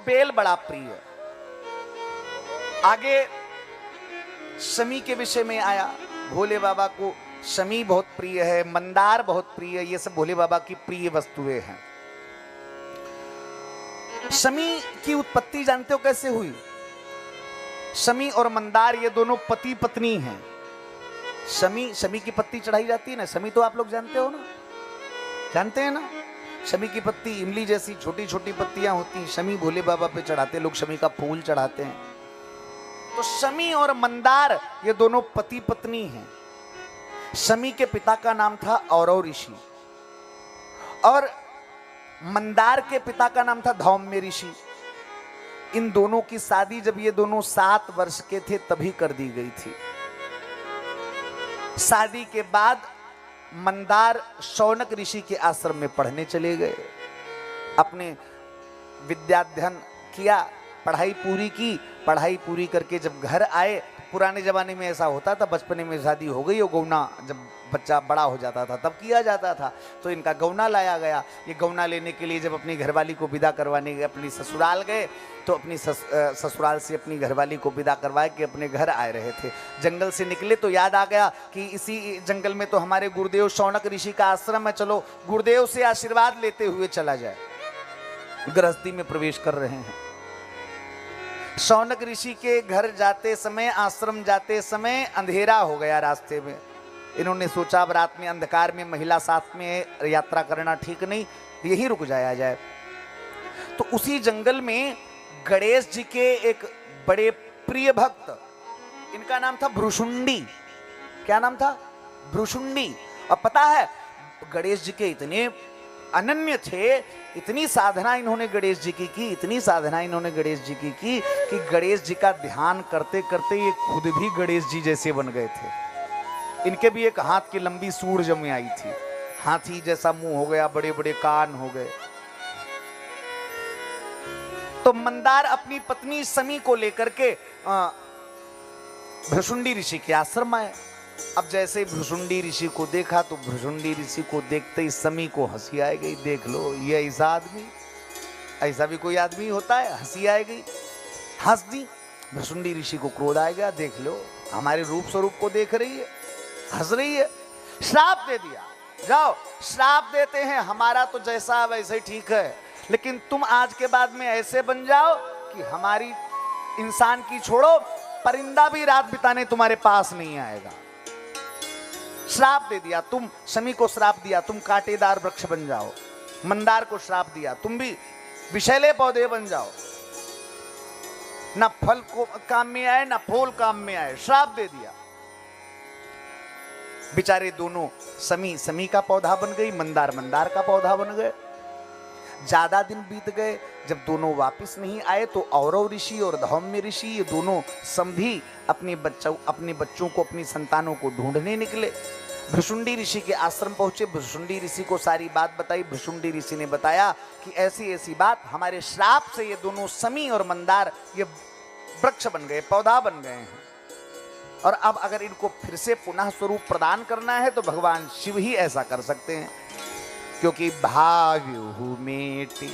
Bell बड़ा प्रिय। आगे शमी के विषय में आया, भोले बाबा को शमी बहुत प्रिय है, मंदार बहुत प्रिय है, ये सब भोले बाबा की प्रिय वस्तुएं हैं। शमी की उत्पत्ति जानते हो कैसे हुई? शमी और मंदार ये दोनों पति पत्नी हैं। शमी की पत्ती चढ़ाई जाती है ना, शमी तो आप लोग जानते हो ना, जानते हैं ना? शमी की पत्ती इमली जैसी छोटी छोटी पत्तियां होती हैं, शमी भोले बाबा पे चढ़ाते लोग, शमी का फूल चढ़ाते हैं। तो शमी और मंदार ये दोनों पति पत्नी हैं। शमी के पिता का नाम था औरव ऋषि और मंदार के पिता का नाम था धौम्य ऋषि। इन दोनों की शादी जब ये दोनों 7 वर्ष के थे तभी कर दी गई थी। शादी के बाद मंदार शौनक ऋषि के आश्रम में पढ़ने चले गए, अपने विद्याध्ययन किया, पढ़ाई पूरी की। पढ़ाई पूरी करके जब घर आए, पुराने जमाने में ऐसा होता था, बचपने में शादी हो गई और गौना जब बच्चा बड़ा हो जाता था तब किया जाता था, तो इनका गौना लाया गया। ये गौना लेने के लिए जब अपनी घरवाली को विदा करवाने गए, अपनी ससुराल गए, तो अपनी ससुराल से अपनी घरवाली को विदा करवाए कि अपने घर आए रहे थे। जंगल से निकले तो याद आ गया कि इसी जंगल में तो हमारे गुरुदेव शौनक ऋषि का आश्रम है, चलो गुरुदेव से आशीर्वाद लेते हुए चला जाए। गृहस्थी में प्रवेश कर रहे हैं। शौनक ऋषि के घर जाते समय, आश्रम जाते समय अंधेरा हो गया रास्ते में। इन्होंने सोचा अब रात में अंधकार में महिला साथ में यात्रा करना ठीक नहीं, यहीं रुक जाया जाए। तो उसी जंगल में गणेश जी के एक बड़े प्रिय भक्त, इनका नाम था भ्रुशुंडी। क्या नाम था? भ्रुशुंडी। और पता है गणेश जी के इतने अनन्य थे, इतनी साधना इन्होंने गणेश जी की की, इतनी साधना इन्होंने गणेश जी की की कि गणेश जी का ध्यान करते करते ये खुद भी गणेश जी जैसे बन गए थे। इनके भी एक हाथ की लंबी सूंड जम आई थी, हाथी जैसा मुंह हो गया, बड़े बड़े कान हो गए। तो मंदार अपनी पत्नी शमी को लेकर के भ्रुशुंडी ऋषि के आश्रम आए। अब जैसे भ्रुशुंडी ऋषि को देखा तो भ्रुशुंडी ऋषि को देखते ही शमी को हंसी आ गई। देख लो ये ऐसा आदमी, ऐसा भी कोई आदमी होता है? हंसी आ गई, हंस दी। भ्रुशुंडी ऋषि को क्रोध आ गया, देख लो हमारे रूप स्वरूप को देख रही है, हंस रही है। श्राप दे दिया, जाओ श्राप देते हैं, हमारा तो जैसा वैसे ही ठीक है, लेकिन तुम आज के बाद में ऐसे बन जाओ कि हमारी इंसान की छोड़ो, परिंदा भी रात बिताने तुम्हारे पास नहीं आएगा। श्राप दे दिया, तुम शमी को श्राप दिया तुम कांटेदार वृक्ष बन जाओ। मंदार को श्राप दिया तुम भी विषैले पौधे बन जाओ, ना फल को काम में आए ना फूल काम में आए। श्राप दे दिया। बेचारे दोनों, शमी का पौधा बन गई, मंदार का पौधा बन गए। ज्यादा दिन बीत गए, जब दोनों वापस नहीं आए तो औरव ऋषि और धौम्य ऋषि ये दोनों समधी अपने बच्चों को, अपनी संतानों को ढूंढने निकले। भ्रुशुंडी ऋषि के आश्रम पहुंचे, भ्रुशुंडी ऋषि को सारी बात बताई। भ्रुशुंडी ऋषि ने बताया कि ऐसी ऐसी बात, हमारे श्राप से ये दोनों शमी और मंदार ये वृक्ष बन गए, पौधा बन गए हैं, और अब अगर इनको फिर से पुनः स्वरूप प्रदान करना है तो भगवान शिव ही ऐसा कर सकते हैं, क्योंकि भाव्यु मेटि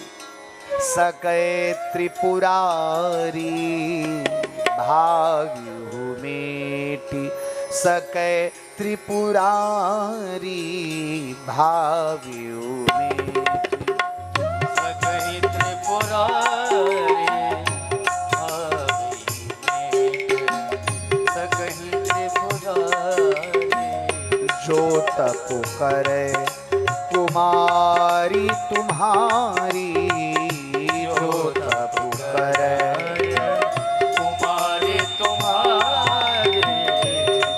सकै त्रिपुरारी, भाव्यु मेटि सकै त्रिपुरारी, भाव्यु मेटि सकै त्रिपुरारी, जो तप करे कुमारी तुम्हारी, जो तप करे कुमारी तुम्हारी,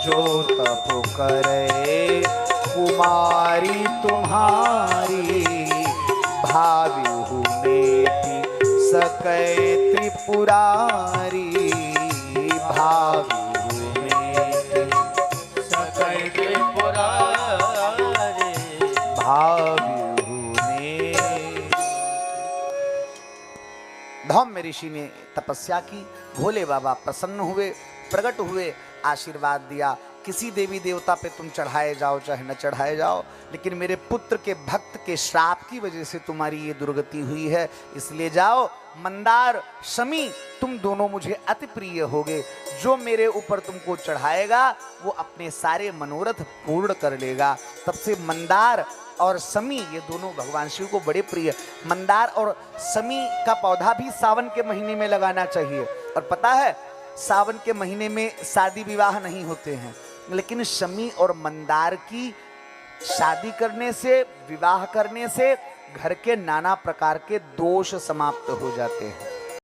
जो तप करे कुमारी तुम्हारी, भाव्यु मेटि सकै त्रिपुरारी, भाव्यु धौम्य ऋषि ने तपस्या की, भोले बाबा प्रसन्न हुए, प्रकट हुए, आशीर्वाद दिया किसी देवी देवता पे तुम चढ़ाए जाओ चाहे न चढ़ाए जाओ, लेकिन मेरे पुत्र के भक्त के श्राप की वजह से तुम्हारी ये दुर्गति हुई है, इसलिए जाओ। मंदार, शमी, तुम दोनों मुझे अति प्रिय होगे। जो मेरे ऊपर तुमको चढ़ाएगा वो अपने सारे मनोरथ पूर्ण कर लेगा। तब से मंदार और शमी ये दोनों भगवान शिव को बड़े प्रिय। मंदार और शमी का पौधा भी सावन के महीने में लगाना चाहिए। और पता है, सावन के महीने में शादी विवाह नहीं होते हैं, लेकिन शमी और मंदार की शादी करने से, विवाह करने से घर के नाना प्रकार के दोष समाप्त हो जाते हैं।